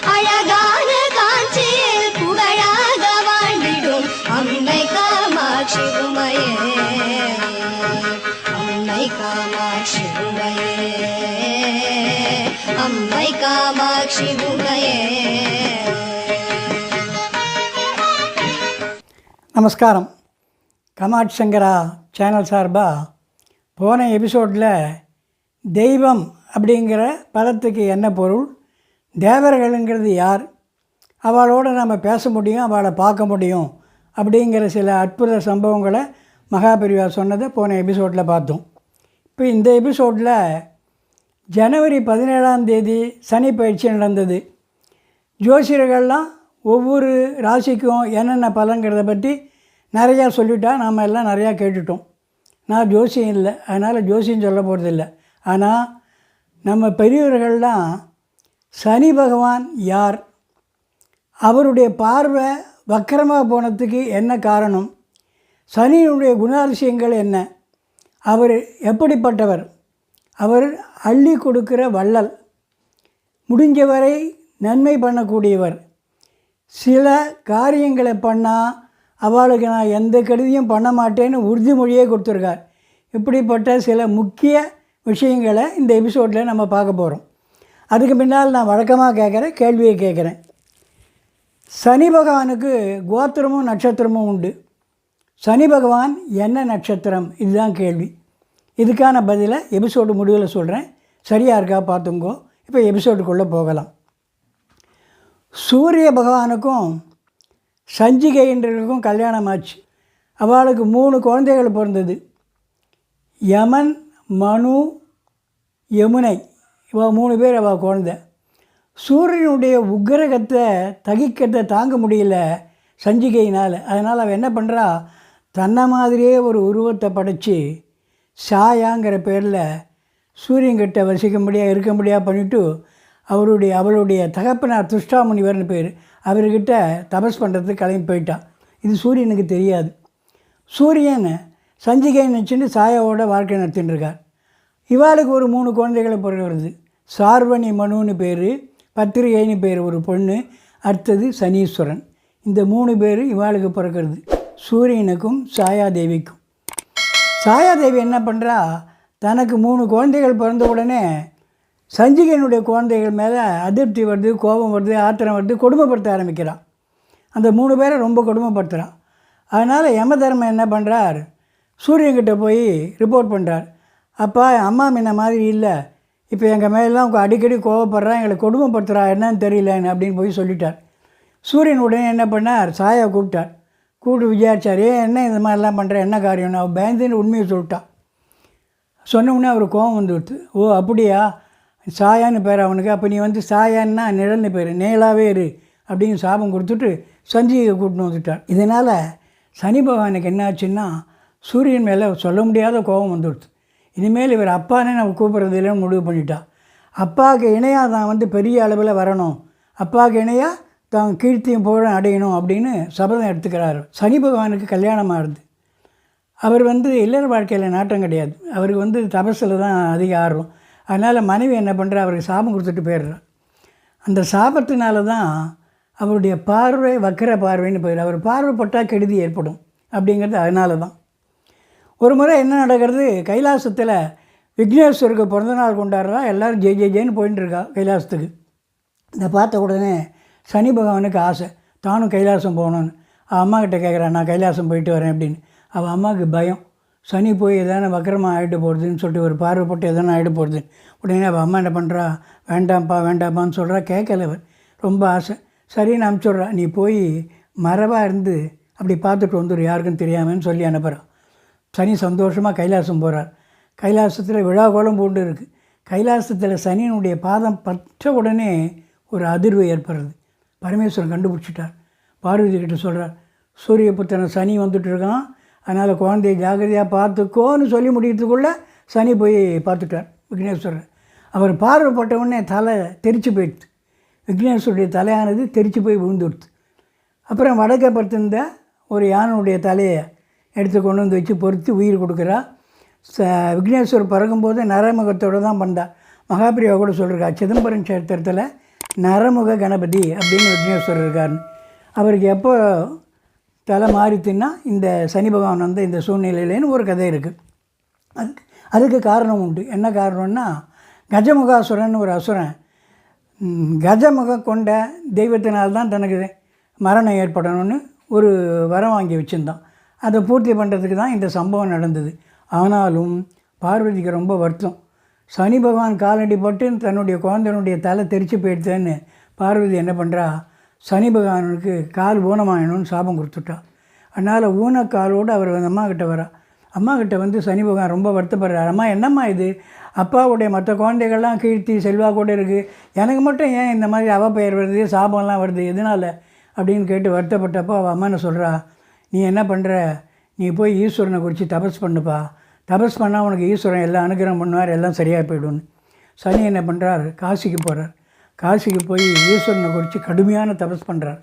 அழகான காஞ்சியில் புகழாக வாழ்ந்திடும் அன்னை காமாட்சி உமையே, அன்னை காமாட்சி உமையே, அம்மை காமாட்சி உமையே. நமஸ்காரம். காமாட்சி சங்கரா சேனல் சார்பாக போன எபிசோடில் தெய்வம் அப்படிங்கிற பதத்துக்கு என்ன பொருள், தேவர்களுங்கிறது யார், அவளோடு நம்ம பேச முடியும், அவளை பார்க்க முடியும் அப்படிங்கிற சில அற்புத சம்பவங்களை மகாபெரிவா சொன்னதை போன எபிசோடில் பார்த்தோம். இப்போ இந்த எபிசோடில் ஜனவரி 17ஆம் தேதி சனி பயிற்சி நடந்தது. ஜோசியர்கள்லாம் ஒவ்வொரு ராசிக்கும் என்னென்ன பலங்கிறத பற்றி நிறையா சொல்லிட்டா நாம் எல்லாம் நிறையா கேட்டுட்டோம். நான் ஜோசியம் இல்லை, அதனால் ஜோசியம் சொல்ல போகிறதில்லை. ஆனால் நம்ம பெரியவர்கள்லாம் சனி பகவான் யார், அவருடைய பார்வை வக்கரமாக போனதுக்கு என்ன காரணம், சனியினுடைய குணாதிசயங்கள் என்ன, அவர் எப்படிப்பட்டவர், அவர் அள்ளி கொடுக்கிற வள்ளல், முடிஞ்சவரை நன்மை பண்ணக்கூடியவர், சில காரியங்களை பண்ணால் அவளுக்கு நான் எந்த கெடுதியும் பண்ண மாட்டேன்னு உறுதிமொழியே கொடுத்துருக்கார். இப்படிப்பட்ட சில முக்கிய விஷயங்களை இந்த எபிசோடில் நம்ம பார்க்க போகிறோம். அதுக்கு பின்னால் நான் வழக்கமாக கேட்குற கேள்வியை கேட்குறேன். சனி பகவானுக்கு கோத்திரமும் நட்சத்திரமும் உண்டு. சனி பகவான் என்ன நட்சத்திரம், இதுதான் கேள்வி. இதுக்கான பதிலை எபிசோடு முடிவில் சொல்கிறேன். சரியாக இருக்கா பார்த்துங்கோ. இப்போ எபிசோடுக்குள்ளே போகலாம். சூரிய பகவானுக்கும் சஞ்சிகைன்றவருக்கும் கல்யாணம் ஆச்சு. அவளுக்கு 3 குழந்தைகள் பிறந்தது. யமன், மனு, யமுனை, இவள் 3 பேர் அவள் குழந்தை. சூரியனுடைய உக்கிரகத்தை தகிக்கத்தை தாங்க முடியல சஞ்சிகையினால். அதனால் அவள் என்ன பண்ணுறா, தன்னை மாதிரியே ஒரு உருவத்தை படைச்சி சாயாங்கிற பேரில் சூரியன்கிட்ட வசிக்க முடியாது இருக்க முடியாது பண்ணிவிட்டு அவளுடைய தகப்பனார் துஷ்டாமுனிவர்னு பேர், அவர்கிட்ட தபஸ் பண்ணுறதுக்கு கிளம்பி போயிட்டான். இது சூரியனுக்கு தெரியாது. சூரியன் சஞ்சிகை நினச்சிட்டு சாயாவோட வாழ்க்கை நடத்திட்டுருக்கார். இவாளுக்கு ஒரு 3 குழந்தைகளை பிறகு சார்வணி மனுன்னு பேர், பத்திரிகைன்னு பேர் ஒரு பொண்ணு, அடுத்தது சனீஸ்வரன். இந்த 3 பேர் இவாளுக்கு பிறக்கிறது, சூரியனுக்கும் சாயாதேவிக்கும். சாயாதேவி என்ன பண்ணுறா, தனக்கு 3 குழந்தைகள் பிறந்த உடனே சஞ்சிகையினுடைய குழந்தைகள் மேலே அதிருப்தி வருது, கோபம் வருது, ஆத்திரம் வருது, கொடுமைப்படுத்த ஆரம்பிக்கிறான். அந்த 3 பேரை ரொம்ப கொடுமைப்படுத்துகிறான். அதனால் யம தர்மம் என்ன பண்ணுறார், சூரியன்கிட்ட போய் ரிப்போர்ட் பண்ணுறார். அப்பா, அம்மா முன்ன மாதிரி இல்லை, இப்போ எங்கள் மேலாம் அடிக்கடி கோவப்படுறான், எங்களை கொடுமைப்படுத்துகிறா, என்னன்னு தெரியலன்னு அப்படின்னு போய் சொல்லிட்டார். சூரியன் உடனே என்ன பண்ணார், சாயா கூப்பிட்டார். கூப்பிட்டு விசாரிச்சார், என்ன இந்த மாதிரிலாம் பண்ணுறேன், என்ன காரியம்னு. அவள் பயந்துன்னு உண்மையை சொல்லிட்டான். சொன்ன உடனே அவர் கோபம் வந்து விடுத்து. ஓ அப்படியா, சாயான்னு பேர் அவனுக்கு, அப்போ நீ வந்து சாயான்னா நிழல்னு பேர், நேலாகவே இரு அப்படின்னு சாபம் கொடுத்துட்டு சஞ்சிகை கூட்டின்னு வந்துட்டார். இதனால் சனி பகவானுக்கு என்ன ஆச்சுன்னா, சூரியன் மேலே சொல்ல முடியாத கோபம் வந்துடுது. இனிமேல் இவர் அப்பானே நம்ம கூப்பிட்றது இல்லைன்னு முடிவு பண்ணிட்டான். அப்பாவுக்கு இணையாக தான் வந்து பெரிய அளவில் வரணும், அப்பாவுக்கு இணையாக தான் கீர்த்தியும் புகழும் அடையணும் அப்படின்னு சபதம் எடுத்துக்கிறார். சனி பகவானுக்கு கல்யாணம் ஆகுது. அவர் வந்து இல்லற வாழ்க்கையில் நாட்டம் கிடையாது, அவருக்கு வந்து தபஸில் தான் அதிக ஆர்வம். அதனால் மனைவி என்ன பண்ணுறா, அவருக்கு சாபம் கொடுத்துட்டு போயிடுறார். அந்த சாபத்தினால தான் அவருடைய பார்வை வக்கர பார்வைன்னு போயிடும். அவர் பார்வைப்பட்டால் கெடுதி ஏற்படும் அப்படிங்கிறது அதனால தான். ஒரு முறை என்ன நடக்கிறது, கைலாசத்தில் விக்னேஸ்வருக்கு பிறந்தநாள் கொண்டாடுறா. எல்லோரும் ஜெய் ஜெய் ஜெயின்னு போயின்ட்டுருக்கா கைலாசத்துக்கு. இதை பார்த்த உடனே சனி பகவானுக்கு ஆசை, தானும் கைலாசம் போகணுன்னு. அவள் அம்மாக்கிட்ட கேட்குறான், நான் கைலாசம் போயிட்டு வரேன் அப்படின்னு. அவள் அம்மாவுக்கு பயம், சனி போய் எதான வக்கரமாக ஆகிட்டு போகிறதுன்னு சொல்லிட்டு ஒரு பார்வைப்பட்டு எதனா ஆகிட்டு போகிறது. உடனே அவள் அம்மா என்ன பண்ணுறா, வேண்டாம்ப்பா வேண்டாம்ப்பான்னு சொல்கிறா. கேட்கல அவர், ரொம்ப ஆசை. சரின்னு அனுப்பிச்சுட்றா, நீ போய் மரபாக இருந்து அப்படி பார்த்துட்டு வந்துடு, யாருக்கும் தெரியாமன்னு சொல்லி அனுப்புகிறான். சனி சந்தோஷமாக கைலாசம் போகிறார். கைலாசத்தில் விழா கோலம் பூண்டு இருக்குது. கைலாசத்தில் சனியினுடைய பாதம் பற்ற உடனே ஒரு அதிர்வு ஏற்படுறது. பரமேஸ்வரன் கண்டுபிடிச்சிட்டார். பார்வதி கிட்ட சொல்கிறார், சூரிய புத்திரன் சனி வந்துட்டுருக்கான், அதனால் குழந்தைய ஜாகிரதையாக பார்த்துக்கோன்னு சொல்லி முடிக்கிறதுக்குள்ளே சனி போய் பார்த்துட்டார் விக்னேஸ்வரர். அவர் பார்வைப்பட்டவுடனே தலை தெரிச்சு போயிடுது. விக்னேஸ்வருடைய தலையானது தெரிச்சு போய் விழுந்துடுது. அப்புறம் வடக்க படுத்திருந்த ஒரு யானையுடைய தலையை எடுத்து கொண்டு வந்து வச்சு பொறுத்து உயிர் கொடுக்குறா. விக்னேஸ்வர் பிறகும்போது நரமுகத்தோடு தான் பண்ணார். மகாபிரியா கூட சொல்லியிருக்கா, சிதம்பரம் சேத்திரத்தில் நரமுக கணபதி அப்படின்னு விக்னேஸ்வரர் இருக்காருன்னு. அவருக்கு எப்போ தலை மாறித்துன்னா இந்த சனி பகவான் வந்து இந்த சூழ்நிலையிலேன்னு ஒரு கதை இருக்குது. அதுக்கு காரணம் உண்டு. என்ன காரணம்னா, கஜமுகாசுரன் ஒரு அசுரன் கஜமுகம் கொண்ட தெய்வத்தினால்தான் தனக்கு மரணம் ஏற்படணும்னு ஒரு வரம் வாங்கி வச்சுருந்தான். அதை பூர்த்தி பண்ணுறதுக்கு தான் இந்த சம்பவம் நடந்தது. ஆனாலும் பார்வதிக்கு ரொம்ப வருத்தம். சனி பகவான் காலடி பட்டு தன்னுடைய குழந்தைனுடைய தலை தெரிச்சு போயிடுத்தேன்னு பார்வதி என்ன பண்ணுறா, சனி பகவானுக்கு கால் ஊனமாகணும்னு சாபம் கொடுத்துட்டா. அதனால் ஊனக்காலோடு அவர் அம்மா கிட்ட வரா. அம்மா கிட்ட வந்து சனி பகவான் ரொம்ப வருத்தப்படுறார். அம்மா என்னம்மா இது, அப்பாவுடைய மற்ற குழந்தைகள்லாம் கீர்த்தி செல்வா கூட இருக்குது, எனக்கு மட்டும் ஏன் இந்த மாதிரி அவப்பெயர் வருது, சாபம்லாம் வருது, எதனால் அப்படின்னு கேட்டு வருத்தப்பட்டப்போ அவள் அம்மா என்ன சொல்கிறா, நீ என்ன பண்ணுற, நீ போய் ஈஸ்வரனை குறித்து தபஸ் பண்ணுப்பா, தபஸ் பண்ணால் உனக்கு ஈஸ்வரன் எல்லாம் அனுகிரகம் பண்ணுவார், எல்லாம் சரியாக போய்டுன்னு. சனி என்ன பண்ணுறார், காசிக்கு போகிறார். காசிக்கு போய் ஈஸ்வரனை குறித்து கடுமையான தபஸ் பண்ணுறார்.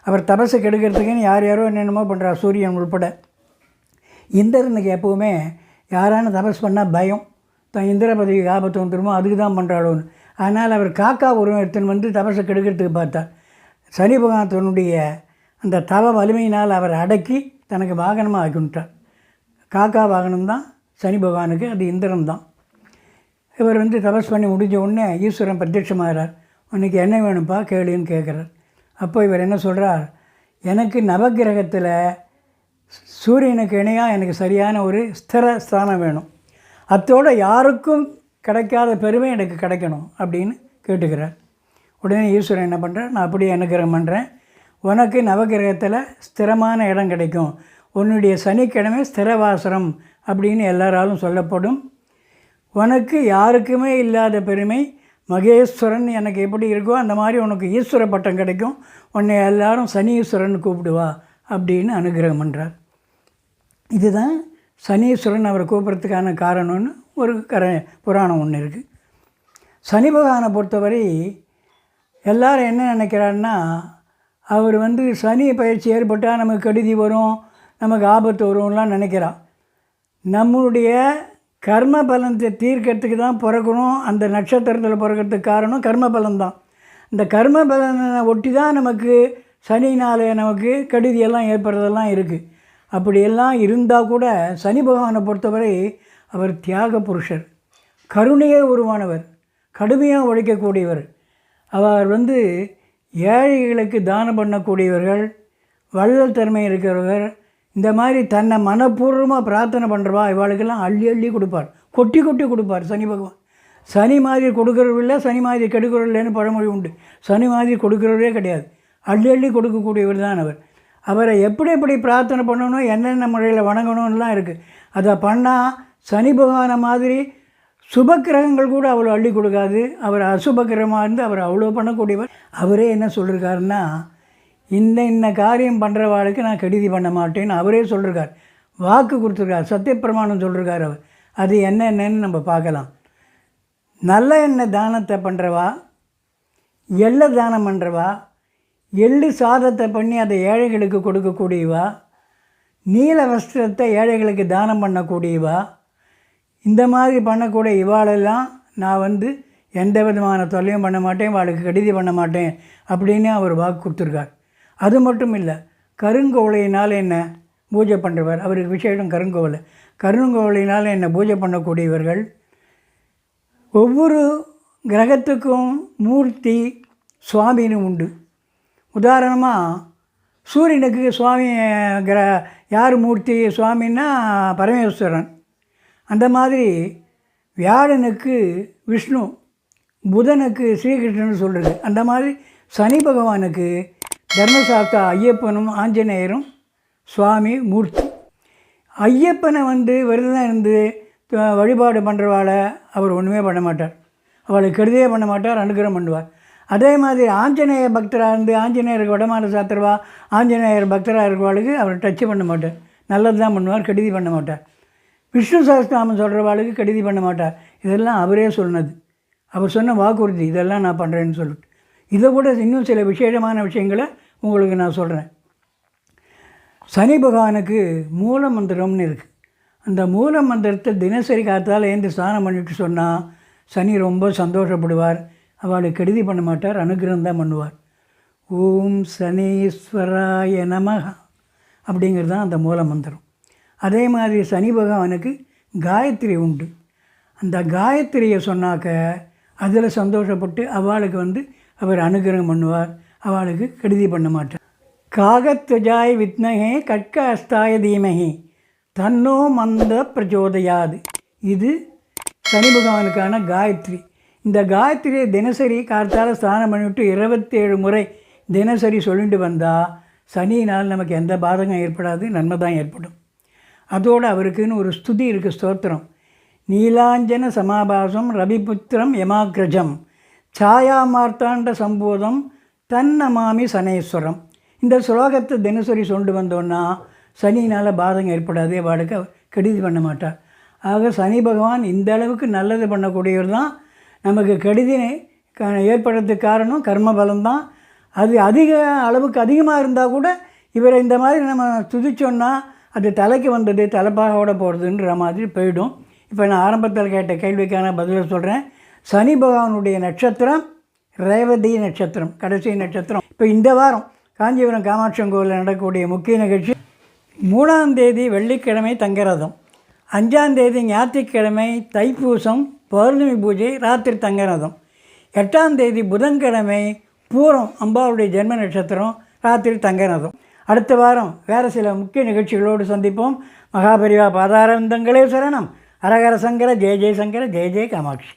அவர் தபஸை கெடுக்கிறதுக்குன்னு யார் யாரோ என்னென்னமோ பண்ணுறார், சூரியன் உள்பட. இந்திரனுக்கு எப்போவுமே யாரான தபஸ் பண்ணால் பயம், தான் இந்திர பதவிக்கு ஆபத்து வந்துடுமோ அதுக்கு தான் பண்ணுறாளோன்னு. அதனால் அவர் காக்கா உருவம் எடுத்துன்னு வந்து தபஸை கெடுக்கிறதுக்கு பார்த்தார். சனி பகவானத்தினுடைய அந்த தவ வலிமையினால் அவர் அடக்கி தனக்கு வாகனமாக ஆக்கிவிட்டார். காக்கா வாகனம்தான் சனி பகவானுக்கு, அது இந்திரன் தான். இவர் வந்து தபஸ் பண்ணி முடிஞ்ச உடனே ஈஸ்வரன் பிரத்யட்சமாகிறார். உனக்கு என்ன வேணும்ப்பா கேளுன்னு கேட்குறார். அப்போ இவர் என்ன சொல்கிறார், எனக்கு நவகிரகத்தில் சூரியனுக்கு இணையாக எனக்கு சரியான ஒரு ஸ்திர ஸ்தானம் வேணும், அத்தோடு யாருக்கும் கிடைக்காத பெருமை எனக்கு கிடைக்கணும் அப்படின்னு கேட்டுக்கிறார். உடனே ஈஸ்வரன் என்ன பண்ணுறார், நான் அப்படியே அனுகிரகம் பண்ணுறேன், உனக்கு நவகிரகத்தில் ஸ்திரமான இடம் கிடைக்கும், உன்னுடைய சனிக்கிழமை ஸ்திரவாசரம் அப்படின்னு எல்லாராலும் சொல்லப்படும், உனக்கு யாருக்குமே இல்லாத பெருமை மகேஸ்வரன் எனக்கு எப்படி இருக்கோ அந்த மாதிரி உனக்கு ஈஸ்வர பட்டம் கிடைக்கும், உன்னை எல்லாரும் சனீஸ்வரன் கூப்பிடுவா அப்படின்னு அனுகிரகம் பண்ணுறார். இதுதான் சனீஸ்வரன் அவரை கூப்பிட்றதுக்கான காரணம்னு ஒரு புராணம் ஒன்று இருக்குது. சனி பகவானை பொறுத்தவரை எல்லாரும் என்ன நினைக்கிறாருன்னா, அவர் வந்து சனி பயிற்சி ஏற்பட்டால் நமக்கு கெடுதி வரும், நமக்கு ஆபத்து வரும்லாம் நினைக்கிறான். நம்மளுடைய கர்ம பலத்தை தீர்க்கறதுக்கு தான் பிறக்கணும். அந்த நட்சத்திரத்தில் பிறக்கிறதுக்கு காரணம் கர்ம பலன்தான். இந்த கர்ம பலனை ஒட்டி தான் நமக்கு சனினால் நமக்கு கெடுதியெல்லாம் ஏற்படுறதெல்லாம் இருக்குது. அப்படியெல்லாம் இருந்தால் கூட சனி பகவானை பொறுத்தவரை அவர் தியாக புருஷர், கருணையே உருவானவர், கடுமையாக உழைக்கக்கூடியவர். அவர் வந்து ஏழைகளுக்கு தானம் பண்ணக்கூடியவர்கள், வள்ளல் திறமை இருக்கிறவர், இந்த மாதிரி தன்னை மனப்பூர்வமாக பிரார்த்தனை பண்ணுறவா இவாளுக்கெல்லாம் அள்ளி அள்ளி கொடுப்பார், கொட்டி கொட்டி கொடுப்பார் சனி பகவான். சனி மாதிரி கொடுக்குறவர் இல்லை, சனி மாதிரி கெடுக்கிறவர் இல்லைன்னு பழமொழி உண்டு. சனி மாதிரி கொடுக்குறவரே கிடையாது, அள்ளி அள்ளி கொடுக்கக்கூடியவர் தான் அவர். அவரை எப்படி எப்படி பிரார்த்தனை பண்ணணும், என்னென்ன முறையில் வணங்கணும்லாம் இருக்குது. அதை பண்ணால் சனி பகவானை மாதிரி சுபக்கிரகங்கள் கூட அவ்வளோ அள்ளி கொடுக்காது. அவர் அசுபக்கிரகமாக இருந்து அவர் அவ்வளோ பண்ணக்கூடியவர். அவரே என்ன சொல்லியிருக்காருன்னா, இந்த காரியம் பண்ணுறவாளுக்கு நான் கெடுதி பண்ண மாட்டேன்னு அவரே சொல்லியிருக்கார், வாக்கு கொடுத்துருக்கார், சத்தியப்பிரமாணம் சொல்லியிருக்கார் அவர். அது என்னென்னு நம்ம பார்க்கலாம். நல்ல எண்ணெய் தானத்தை பண்ணுறவா, எள்ளை தானம் பண்ணுறவா, எள்ளு சாதத்தை பண்ணி அதை ஏழைகளுக்கு கொடுக்கக்கூடியவா, நீல வஸ்திரத்தை ஏழைகளுக்கு தானம் பண்ணக்கூடியவா, இந்த மாதிரி பண்ணக்கூடிய இவாளெல்லாம் நான் வந்து எந்த விதமான தொல்லையும் பண்ண மாட்டேன், வாளுக்கு கெடுதி பண்ண மாட்டேன் அப்படின்னு அவர் வாக்கு கொடுத்துருக்கார். அது மட்டும் இல்லை, கருங்கோலையினால் என்ன பூஜை பண்ணுறவர், அவருக்கு விசேஷம் கருங்கோலை. கருங்கோலையினால் என்ன பூஜை பண்ணக்கூடியவர்கள். ஒவ்வொரு கிரகத்துக்கும் மூர்த்தி சுவாமின்னு உண்டு. உதாரணமாக சூரியனுக்கு சுவாமி யார் மூர்த்தி சுவாமின்னா பரமேஸ்வரன். அந்த மாதிரி வியாழனுக்கு விஷ்ணு, புதனுக்கு ஸ்ரீகிருஷ்ணன் சொல்கிறது. அந்த மாதிரி சனி பகவானுக்கு தர்மசாஸ்தா ஐயப்பனும் ஆஞ்சநேயரும் சுவாமி மூர்த்தி. ஐயப்பனை வந்து விரதம் இருந்து வழிபாடு பண்ணுறவாளை அவர் ஒன்றுமே பண்ண மாட்டார், அவளுக்கு கெடுதியே பண்ண மாட்டார், அனுகிரகம் பண்ணுவார். அதே மாதிரி ஆஞ்சநேய பக்தராக இருந்து ஆஞ்சநேயருக்கு வடமாறு சாத்திரவா, ஆஞ்சநேயர் பக்தராக இருக்கிறவாளுக்கு அவர் டச்சு பண்ண மாட்டார், நல்லது தான் பண்ணுவார், கெடுதி பண்ண மாட்டார். விஷ்ணு சஹஸ்ரநாமம் சொல்கிறவாளுக்கு கெடுதி பண்ண மாட்டார். இதெல்லாம் அவரே சொன்னது, அவர் சொன்ன வாக்குறுதி, இதெல்லாம் நான் பண்ணுறேன்னு சொல்லிட்டு. இதை கூட இன்னும் சில விசேஷமான விஷயங்களை உங்களுக்கு நான் சொல்கிறேன். சனி பகவானுக்கு மூல மந்திரம்னு இருக்குது. அந்த மூல மந்திரத்தை தினசரி காத்தால் ஏந்து ஸ்நானம் பண்ணிட்டு சொன்னால் சனி ரொம்ப சந்தோஷப்படுவார். அவளுக்கு கெடுதி பண்ண மாட்டார், அனுகிரகம் தான் பண்ணுவார். ஓம் சனீஸ்வராய நமஹ அப்படிங்கிறது தான் அந்த மூல மந்திரம். அதே மாதிரி சனி பகவானுக்கு காயத்ரி உண்டு. அந்த காயத்ரியை சொன்னாக்க அதில் சந்தோஷப்பட்டு அவளுக்கு அவர் அனுகிரகம் பண்ணுவார், அவளுக்கு கெடுதி பண்ண மாட்டார். காகத்வஜாய் வித்மகே கட்க அஸ்தாய தீமகி தன்னோ மந்த பிரச்சோதயாது. இது சனி பகவானுக்கான காயத்ரி. இந்த காயத்ரியை தினசரி கார்த்தால ஸ்நானம் பண்ணிவிட்டு 27 முறை தினசரி சொல்லிட்டு வந்தால் சனியினால் நமக்கு எந்த பாதகம் ஏற்படாது, நன்மை தான் ஏற்படும். அதோடு அவருக்குன்னு ஒரு ஸ்துதி இருக்குது, ஸ்தோத்திரம். நீலாஞ்சன சமாபாசம் ரவிபுத்திரம் யமாக்ரஜம் சாயா மார்த்தாண்ட சம்போதம் தன்னமாமி சனேஸ்வரம். இந்த ஸ்லோகத்தை தினசரி சொல்லிட்டு வந்தோன்னா சனியினால் பாதகம் ஏற்படாது, அவளுக்கு கெடுதி பண்ண மாட்டார். ஆக சனி பகவான் இந்த அளவுக்கு நல்லது பண்ணக்கூடியவர் தான். நமக்கு கெடுதி ஏற்படுறதுக்கு காரணம் கர்ம பலம்தான். அது அளவுக்கு அதிகமாக இருந்தால் கூட இவரை இந்த மாதிரி நம்ம துதிச்சோன்னா அது தலைக்கு வந்தது தலைப்பாகோட போகிறதுன்ற மாதிரி போயிடும். இப்போ நான் ஆரம்பத்தில் கேட்ட கேள்விக்கான பதிலை சொல்கிறேன். சனி பகவானுடைய நட்சத்திரம் ரேவதி நட்சத்திரம், கடைசி நட்சத்திரம். இப்போ இந்த வாரம் காஞ்சிபுரம் காமாட்சி கோவிலில் நடக்கக்கூடிய முக்கிய நிகழ்ச்சி 3ஆம் தேதி வெள்ளிக்கிழமை தங்கரதம், 5ஆம் தேதி ஞாயிற்றுக்கிழமை தைப்பூசம் பௌர்ணமி பூஜை ராத்திரி தங்கரதம், 8ஆம் தேதி புதன்கிழமை பூரம் அம்பாவுடைய ஜென்ம நட்சத்திரம் ராத்திரி தங்கரதம். அடுத்த வாரம் வேறு சில முக்கிய நிகழ்ச்சிகளோடு சந்திப்போம். மகாபரிவா பாதாரவிந்தங்களே சரணம். ஹரஹர சங்கர ஜெய ஜெயசங்கர ஜெய ஜெய காமாட்சி.